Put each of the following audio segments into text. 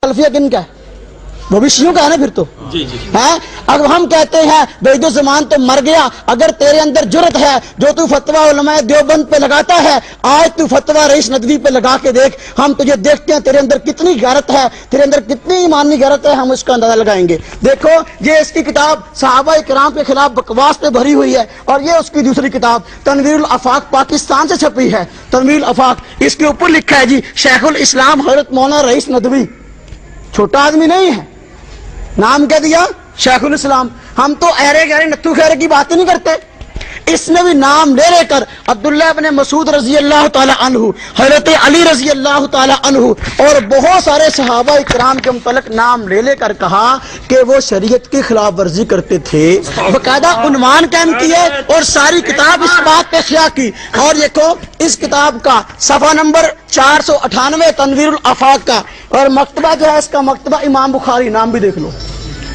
सल्फिया किन का है? भविष्यों का है ना फिर तो है। अब हम कहते हैं बैदो ज़मान तो मर गया, अगर तेरे अंदर जुर्रत है जो तू फतवा उलमाए देवबंद पे लगाता है, आज तू फतवा रईस नदवी पे लगा के देख, हम तुझे देखते हैं तेरे अंदर कितनी गैरत है, तेरे अंदर कितनी ईमानी गैरत है, हम उसका अंदाजा लगाएंगे। देखो ये इसकी किताब सहाबा इकराम के खिलाफ बकवास पे भरी हुई है, और ये उसकी दूसरी किताब तनवीरुल आफाक पाकिस्तान से छपी है। तनवीरुल आफाक, इसके ऊपर लिखा है जी शेखुल इस्लाम हजरत मौलाना रईस नदवी, छोटा आदमी नहीं है, नाम क्या दिया शेखुल इस्लाम। हम तो अहरे गहरे नत्थू खैरे की बात नहीं करते, इसने भी नाम ले लेकर अब्दुल्लाह इब्न मसूद रजी अल्लाह ताला अन्हु, हजरत अली रजी अल्लाह ताला अन्हु और बहुत सारे सहाबा इकराम के मुतल्लिक नाम ले लेकर कहा कि वो शरीयत की खिलाफ वर्जी करते थे। बकायदा उन्वान कायम किए और सारी किताब इस बात पे खिया की। और देखो इस किताब का सफा नंबर 498 तनवीरुल आफाक का, और मकतबा जो है इसका मकतबा इमाम बुखारी, नाम भी देख लो,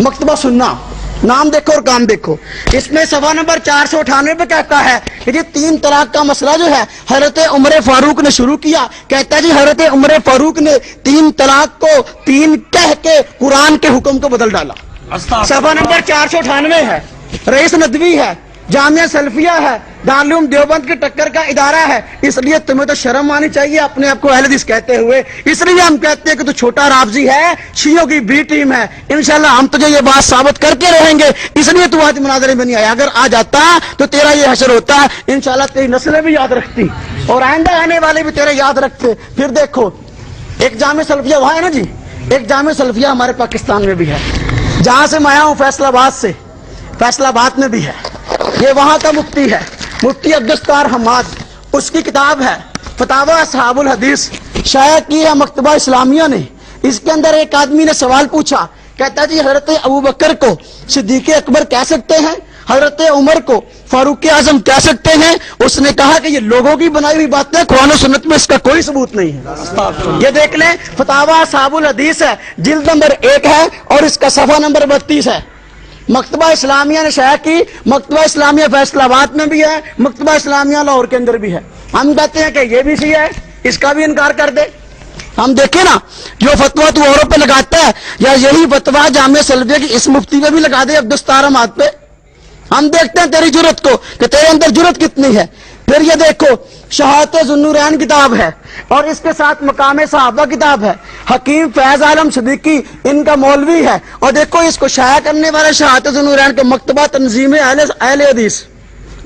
मकतबा सुन्ना, नाम देखो और काम देखो। इसमें सफा नंबर 498 पे कहता है कि जी 3 तलाक का मसला जो है हजरत उमर फारूक ने शुरू किया। कहता है जी हजरत उमर फारूक ने 3 तलाक को 3 कह के कुरान के हुक्म को बदल डाला। सफा नंबर 498 है, रईस नदवी है, जामिया सल्फिया है, दारुल देवबंद की टक्कर का इदारा है। इसलिए तुम्हें तो शर्म आनी चाहिए अपने आप को अहले हदीस कहते हुए। इसलिए हम कहते हैं कि तू छोटा रावजी है, शियों की बी टीम है। इंशाल्लाह हम तुझे ये बात साबित करके रहेंगे, इसलिए तू आज मुनाजरे में नहीं आया। अगर आ जाता तो तेरा ये हशर होता, इंशाल्लाह तेरी नस्लें भी याद रखती और आइंदा आने वाले भी तेरे याद रखते। फिर देखो एक जामिया सल्फिया वहां है ना जी, एक जामिया सल्फिया हमारे पाकिस्तान में भी है, जहां से मैं आया हूं फैसलाबाद से, फैसलाबाद में भी है। ये वहां का मुफ्ती है, मुफ्ती अब्दुस्तार हम्माद, उसकी किताब है फतावा असहाबुल हदीस, शाया की है मकतबा इस्लामिया ने। इसके अंदर एक आदमी ने सवाल पूछा, कहता जी हजरत अबू बकर को सिद्दीक़ अकबर कह सकते हैं, हजरत उमर को फारूक आजम कह सकते हैं? उसने कहा कि ये लोगों की बनाई हुई बातें, कुरान और सुन्नत में इसका कोई सबूत नहीं है। ये देख लें, फतावा असहाबुल हदीस है, जिल्द नंबर 1 है और इसका सफा नंबर 32 है। मकतबा इस्लामिया ने शाया की, मकतबा इस्लामिया फैसलाबाद में भी है, मकतबा इस्लामिया लाहौर के अंदर भी है। हम कहते हैं कि ये भी सही है, इसका भी इनकार कर दे। हम देखें ना, जो फतवा तू औरों पे लगाता है, या यही फतवा जामिया सल्फिया की इस मुफ्ती पे भी लगा दे अब्दुस्तार हम्माद पे। हम देखते हैं तेरी जुर्रत को कि तेरे अंदर जुर्रत कितनी है। फिर ये देखो शहादत ज़ुन्नूरैन किताब है और इसके साथ मकाम सहाबा किताब है, हकीम फैज आलम सिद्दीकी इनका मौलवी है। और देखो इसको शाया करने वाले शहादत ज़ुन्नूरैन के मकतबा तंजीम अहले हदीस,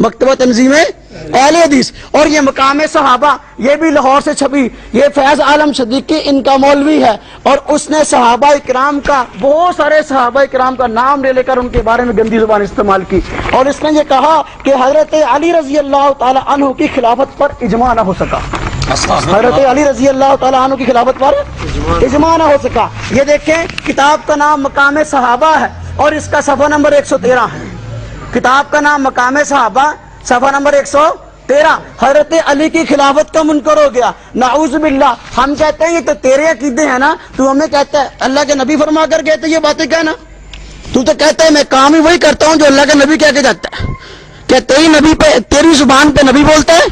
मकतबा तंजीम अहले हदीस, और ये मकाम सहाबा ये भी लाहौर से छपी, ये फैज आलम सिद्दीकी इनका मौलवी है। और उसने सहाबा इकराम का, बहुत सारे सहाबा इकराम का नाम ले लेकर उनके बारे में गंदी जुबान इस्तेमाल की, और इसने ये कहा कि हजरत अली रजी अल्लाह ताला अन्हु की खिलाफत पर इजमा ना हो सका, हजरत अली रजी अल्लाह ताला अन्हु की खिलाफत पर इजमा ना हो सका। ये देखें किताब का नाम मकाम सहाबा है और इसका सफा नंबर 113 है। किताब का नाम मकाम सहाबा, सफा नंबर 113। हजरत अली की खिलाफत का मुनकर हो गया, नाउज़ बिल्लाह। हम कहते हैं ये तो तेरे अकीदे हैं ना, तू हमें कहता है अल्लाह के नबी फरमा कर कहते ये बातें कहना, तू तो कहता है मैं काम ही वही करता हूं जो अल्लाह के नबी कह के जाता है। क्या तेरी नबी पे, तेरी जुबान पे नबी बोलता है?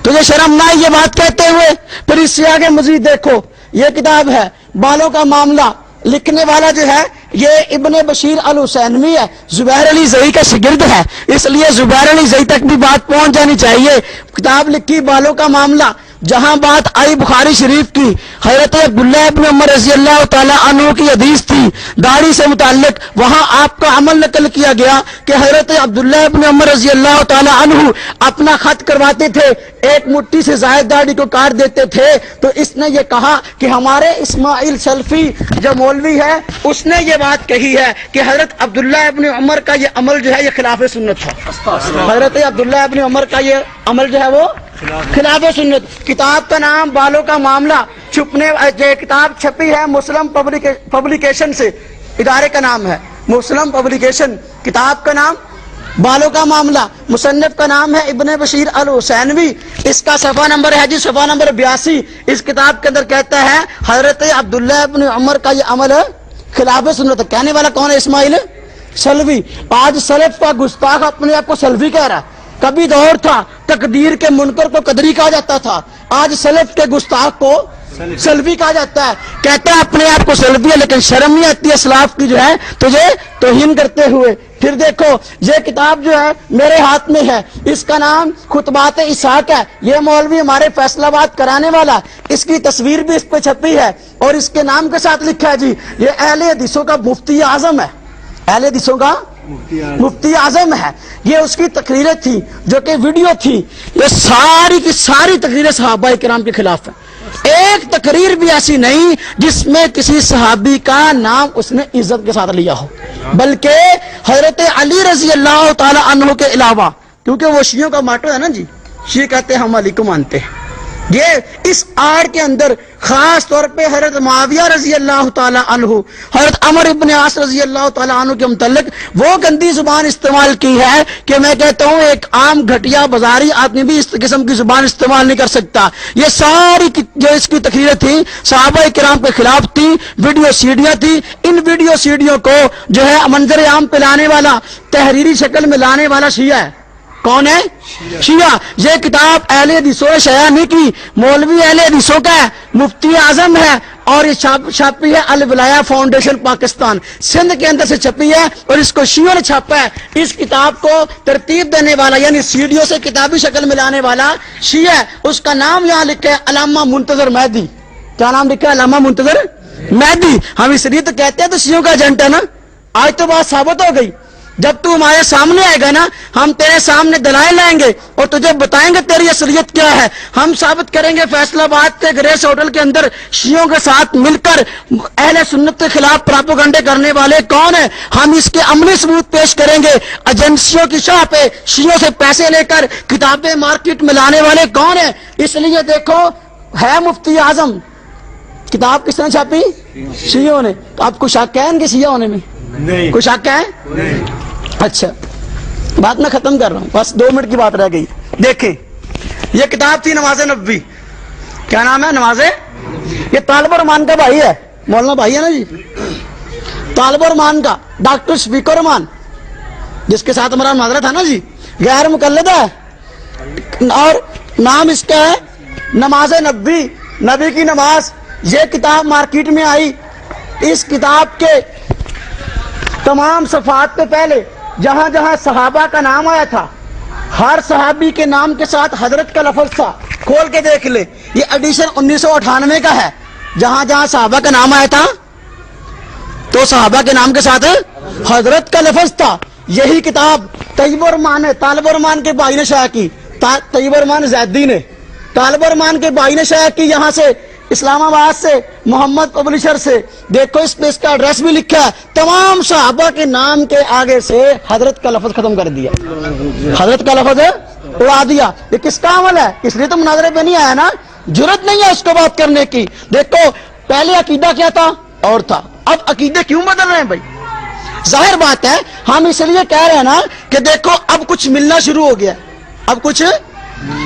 तुझे शर्म ना ये बात कहते हुए? फिर इससे आगे मजीद देखो, ये किताब है बालों का मामला, लिखने वाला जो है ये इब्ने बशीर अल हुसैनवी है, जुबैर अली ज़ई का शिगिर्द है, इसलिए जुबैर अली ज़ई तक भी बात पहुंच जानी चाहिए। किताब लिखी बालों का मामला, जहां बात आई बुखारी शरीफ की, हजरत अब्दुल्लाह इब्न उमर रज़ी अल्लाह ताला अन्हु की हदीस थी दाढ़ी से मुताल्लिक, वहां आपका अमल नकल किया गया कि हजरत अब्दुल्लाह इब्न उमर रज़ी अल्लाह ताला अन्हु अपना खत करवाते थे, एक मुट्ठी से ज़ायद दाढ़ी को काट देते थे। तो इसने ये कहा कि हमारे इस्माइल सल्फी जो मौलवी है उसने ये बात कही है कि हजरत अब्दुल्लाह इब्न उमर का ये अमल जो है ये खिलाफ सुन्नत है। हजरत अब्दुल्लाह इब्न उमर का ये अमल जो है वो खिलाफ सुन्नत। किताब का नाम बालों का मामला, छुपने किताब छपी है मुस्लिम पब्लिकेशन से, इदारे का नाम है मुस्लिम पब्लिकेशन। किताब का नाम बालों का मामला, मुसन्निफ का नाम है इब्ने बशीर अल हुसैनवी, इसका सफा नंबर है जी सफा नंबर 82। इस किताब के अंदर कहता है हजरत अब्दुल्लाह इब्न उमर का ये अमल खिलाफ सुन्नत। कहने वाला कौन है? इस्माइल सल्फी। आज सलफ का गुस्ताख अपने आप को सल्फी कह रहा है। कभी दौर था तकदीर के मुनकर को कदरी कहा जाता था, आज सलफ के गुस्ताख को سلفی کہا جاتا ہے. کہتا ہے اپنے آپ کو سلفی ہے لیکن شرم نہیں آتی اسلاف کی جو ہے تجھے توہین کرتے ہوئے. پھر دیکھو یہ کتاب جو ہے میرے ہاتھ میں ہے, اس کا نام خطبات اسحاق ہے. یہ مولوی ہمارے فیصل آباد کرانے والا, اس کی تصویر بھی اس پہ چھپی ہے اور اس کے نام کے ساتھ لکھا ہے جی یہ اہل حدیثوں کا مفتی اعظم ہے. اہل حدیثوں کا مفتی اعظم ہے. یہ اس کی تقریریں تھی جو کہ ویڈیو تھی. یہ ساری کی ساری تقریریں صحابہ کرام کے خلاف ہیں. ایک تقریر بھی ایسی نہیں جس میں کسی صحابی کا نام اس نے عزت کے ساتھ لیا ہو, بلکہ حضرت علی رضی اللہ تعالی عنہ کے علاوہ, کیونکہ وہ شیعوں کا ماٹو ہے نا جی, شیعہ کہتے ہیں ہم علی کو مانتے ہیں. یہ اس آڑ کے اندر خاص طور پہ حضرت معاویہ رضی اللہ تعالی عنہ, حضرت عمر ابن عاص رضی اللہ تعالی عنہ کے متعلق وہ گندی زبان استعمال کی ہے کہ میں کہتا ہوں ایک عام گھٹیا بازاری آدمی بھی اس قسم کی زبان استعمال نہیں کر سکتا. یہ ساری جو اس کی تقریریں تھیں صحابہ کرام کے خلاف تھی, ویڈیو سیڈیاں تھی. ان ویڈیو سیڈیوں کو جو ہے منظر عام پہ لانے والا, تحریری شکل میں لانے والا شیعہ ہے. کون ہے؟ شیعہ. یہ کتاب اہل حدیثوں نے شائع نہیں کی, مولوی اہل حدیثوں کا ہے, مفتی اعظم ہے, اور یہ چھاپی ہے الولایہ فاؤنڈیشن پاکستان سندھ کے اندر سے چھپی ہے, اور اس کو شیعوں نے چھاپا ہے. اس کتاب کو ترتیب دینے والا یعنی سیڈیوں سے کتابی شکل میں لانے والا شیعہ ہے. اس کا نام یہاں لکھا ہے علامہ منتظر مہدی. کیا نام لکھا ہے؟ علامہ منتظر مہدی. ہم اس لیے تو کہتے ہیں تو شیعوں کا ایجنٹ ہے نا. آج تو بات ثابت ہو گئی. جب تو ہمارے سامنے آئے گا نا, ہم تیرے سامنے دلائل لائیں گے اور تجھے بتائیں گے تیری اصلیت کیا ہے. ہم ثابت کریں گے فیصل آباد کے گریس ہوٹل کے اندر شیعوں کے ساتھ مل کر اہل سنت کے خلاف پراپوگنڈے کرنے والے کون ہیں. ہم اس کے عملی ثبوت پیش کریں گے. ایجنسیوں کی شاہ پہ شیعوں سے پیسے لے کر کتابیں مارکیٹ میں لانے والے کون ہیں. اس لیے دیکھو ہے مفتی اعظم, کتاب کس نے چھاپی؟ شیعوں نے. تو آپ کو شک ہے ان کے شیعہ ہونے میں؟ کوئی شک ہے؟ اچھا بات میں ختم کر رہا ہوں, بس 2 منٹ کی بات رہ گئی. دیکھیں یہ کتاب تھی نماز نبوی. کیا نام ہے؟ نماز. یہ طالب الرحمان کا بھائی ہے, مولانا بھائی ہے نا جی, طالب الرحمان کا, ڈاکٹر شفیق الرحمان جس کے ساتھ ہمارا مناظرہ تھا نا جی, غیر مقلد ہے اور نام اس کا ہے نماز نبوی, نبی کی نماز. یہ کتاب مارکیٹ میں آئی. اس کتاب کے تمام صفحات پہ پہلے جہاں جہاں صحابہ کا نام آیا تھا ہر صحابی کے نام کے ساتھ حضرت کا لفظ تھا. کھول کے دیکھ لے, یہ ایڈیشن 1998 کا ہے. جہاں جہاں صحابہ کا نام آیا تھا تو صحابہ کے نام کے ساتھ حضرت کا لفظ تھا. یہی کتاب طیب الرحمان ہے, طالب الرحمان کے بھائی نے شائع کی. طیب الرحمان زیدی نے, طالب الرحمان کے بھائی نے شائع کی یہاں سے اسلام آباد سے, محمد پبلشر سے. دیکھو اس پہ اس کا ایڈریس بھی لکھا ہے. تمام صحابہ کے نام کے آگے سے حضرت کا لفظ ختم کر دیا, حضرت کا لفظ اڑا دیا. یہ کس کا عمل ہے؟ اس لیے تو مناظرے پہ نہیں آیا نا, جرت نہیں ہے اس کو بات کرنے کی. دیکھو پہلے عقیدہ کیا تھا اور تھا, اب عقیدے کیوں بدل رہے ہیں بھائی؟ ظاہر بات ہے ہم اس لیے کہہ رہے ہیں نا کہ دیکھو اب کچھ ملنا شروع ہو گیا, اب کچھ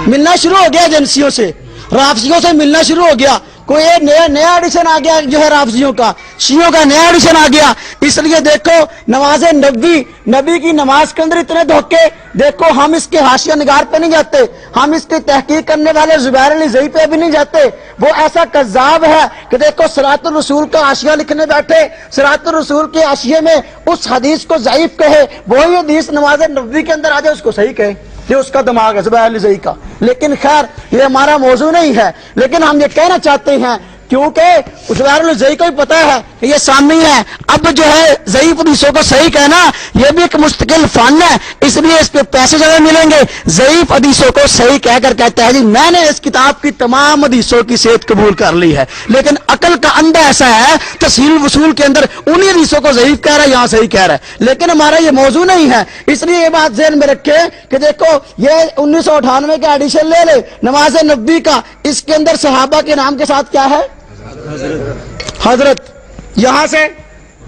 ملنا شروع ہو گیا ایجنسیوں سے, رافضیوں سے ملنا شروع ہو گیا. کوئی نیا ایڈیشن آ گیا جو ہے رافضیوں کا, شیعوں کا نیا ایڈیشن آ گیا. اس لیے دیکھو نماز نبوی, نبی کی نماز کے اندر اتنے دھوکے. دیکھو ہم اس کے حاشیہ نگار پہ نہیں جاتے, ہم اس کی تحقیق کرنے والے زبیر علی زئی پہ بھی نہیں جاتے. وہ ایسا کذاب ہے کہ دیکھو صراط الرسول کا حاشیہ لکھنے بیٹھے, صراط الرسول کے حاشیے میں اس حدیث کو ضعیف کہے, وہی حدیث نماز نبوی کے اندر آ جائے اس کو صحیح کہے. یہ اس کا دماغ ہے زبیر علی زئی کا. لیکن خیر یہ ہمارا موضوع نہیں ہے, لیکن ہم یہ کہنا چاہتے ہیں کیونکہ زبیر علی زئی کو بھی پتا ہے کہ یہ سامنے ہے. اب جو ہے ضعیف حدیثوں کو صحیح کہنا یہ بھی ایک مستقل فن ہے, اس لیے اس پہ پیسے زیادہ ملیں گے. ضعیف حدیثوں کو صحیح کہہ کر کہتا ہے جی میں نے اس کتاب کی تمام حدیثوں کی صحت قبول کر لی ہے, لیکن عقل کا اندھا ایسا ہے تفصیل وصول کے اندر انہی حدیثوں کو ضعیف کہہ رہا ہے, یہاں صحیح کہہ رہا ہے. لیکن ہمارا یہ موضوع نہیں ہے, اس لیے یہ بات ذہن میں رکھے کہ دیکھو یہ 1998 کا ایڈیشن لے لے نماز نبوی کا, اس کے اندر صحابہ کے نام کے ساتھ کیا ہے؟ حضرت. یہاں سے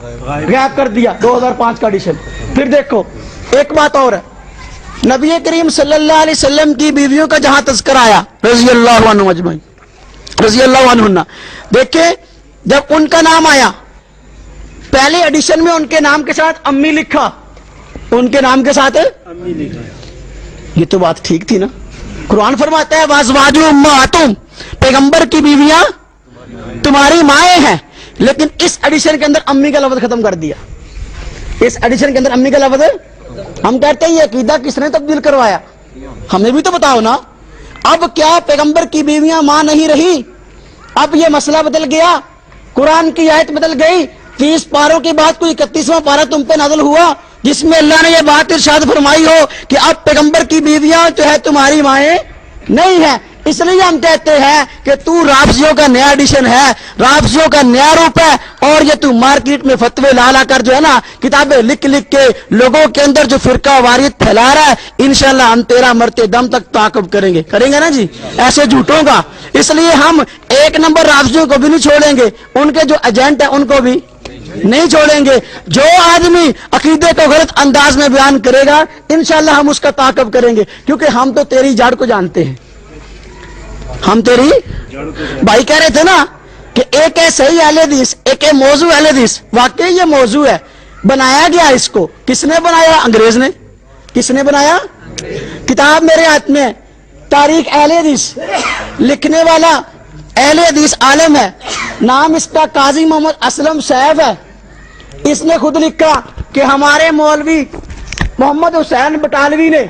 غائب کر دیا 2005 کا ایڈیشن. پھر دیکھو ایک بات اور ہے, نبی کریم صلی اللہ علیہ وسلم کی بیویوں کا جہاں تذکرہ آیا رضی اللہ عنہ اجمعین, رضی اللہ عنہ, دیکھیں جب ان کا نام آیا پہلے ایڈیشن میں ان کے نام کے ساتھ امی لکھا, ان کے نام کے ساتھ امی لکھا. یہ تو بات ٹھیک تھی نا. قرآن فرماتا ہے وازواجو امہاتہم, پیغمبر کی بیویاں तुम्हारी माएँ हैं, लेकिन इस एडिशन के अंदर अम्मी का लफ्ज खत्म कर दिया। इस एडिशन के अंदर अम्मी का लफ्ज, हम कहते हैं ये अकीदा किसने तब्दील करवाया, हमें भी तो बताओ ना। अब क्या पैगंबर की बीवियां मां नहीं रही, अब ये मसला बदल गया, कुरान की आयत बदल गई। 30 पारों के बाद कोई 31वां पारा तुम पे नाज़िल हुआ जिसमें अल्लाह ने ये बात इरशाद फरमाई हो कि अब पैगंबर की बीवियां जो है तुम्हारी माएँ नहीं है। इसलिए हम कहते हैं कि तू राफजियों का नया एडिशन है, राफजियों का नया रूप है, और ये तू मार्केट में फतवे ला ला कर जो है ना किताबें लिख लिख के लोगों के अंदर जो फिरका वारियत फैला रहा है, इंशाल्लाह हम तेरा मरते दम तक ताक़ब करेंगे ना जी ऐसे झूठों का। इसलिए हम 1 नंबर राफजियों को भी नहीं छोड़ेंगे, उनके जो एजेंट है उनको भी नहीं छोड़ेंगे। जो आदमी अकीदे को गलत अंदाज में बयान करेगा इंशाल्लाह हम उसका ताक़ब करेंगे, क्योंकि हम तो तेरी जड़ को जानते हैं। हम तेरी भाई कह रहे थे ना कि एक है सही अहले हदीस, एक है मौजू अहले हदीस। वाकई ये मौजू है, बनाया गया इसको किसने बनाया, अंग्रेज ने। किसने बनाया, किताब मेरे हाथ में है, तारीख अहले हदीस, लिखने वाला अहले हदीस आलम है, नाम इसका काजी मोहम्मद असलम साहब है। इसने खुद लिखा कि हमारे मौलवी मोहम्मद हुसैन बटालवी ने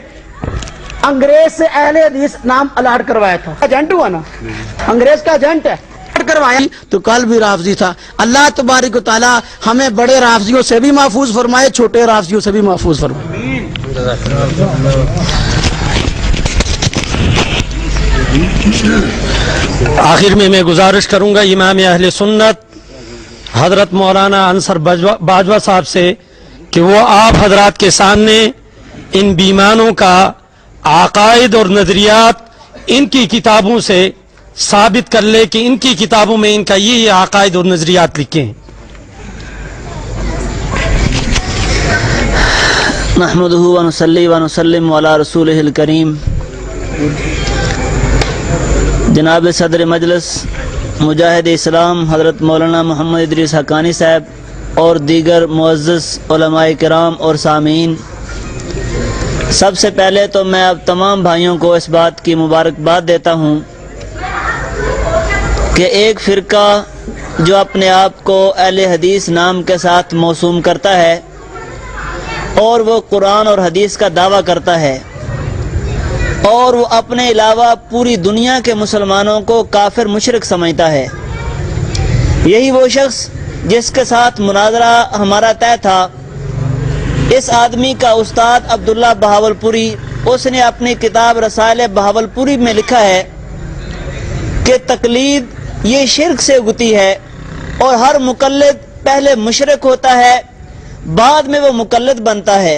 अंग्रेज से अहले हदीस नाम अलाट करवाया था। एजेंट हुआ ना, अंग्रेज का एजेंट है, करवाया तो कल भी राफजी था। अल्लाह तबारक व तआला हमें बड़े राफजियों से भी महफूज फरमाए, छोटे राफजियों से भी महफूज फरमाए। आखिर में मैं गुजारिश करूंगा इमाम अहले सुन्नत हजरत मौलाना अंसर बाजवा साहब से कि वो आप हजरात के सामने इन बीमानों का अकायद और नजरियात इनकी किताबों से साबित कर ले कि इनकी किताबों में इनका ये अकायद और नजरियात लिखे हैं। नहमदुहु व नुसल्ली व नुसल्लिम अला रसूलिहिल करीम। जनाब सदर मजलिस मुजाहिद इस्लाम हज़रत मौलाना मोहम्मद इदरीस हक़ानी साहब और दीगर मुअज़्ज़ज़ उलमाए किराम और सामीन, सबसे पहले तो मैं अब तमाम भाइयों को इस बात की मुबारकबाद देता हूँ कि एक फ़िरका जो अपने आप को अहले हदीस नाम के साथ मौसूम करता है और वो कुरान और हदीस का दावा करता है और वो अपने अलावा पूरी दुनिया के मुसलमानों को काफिर मुशरिक समझता है, यही वो शख्स जिसके साथ मुनाजरा हमारा तय था, इस आदमी का उस्ताद अब्दुल्ला बहावलपुरी, उसने अपनी किताब रसाइल बहावलपुरी में लिखा है कि तकलीद ये शिर्क से उगती है और हर मुकल्लिद पहले मुशरिक होता है, बाद में वो मुकल्लिद बनता है।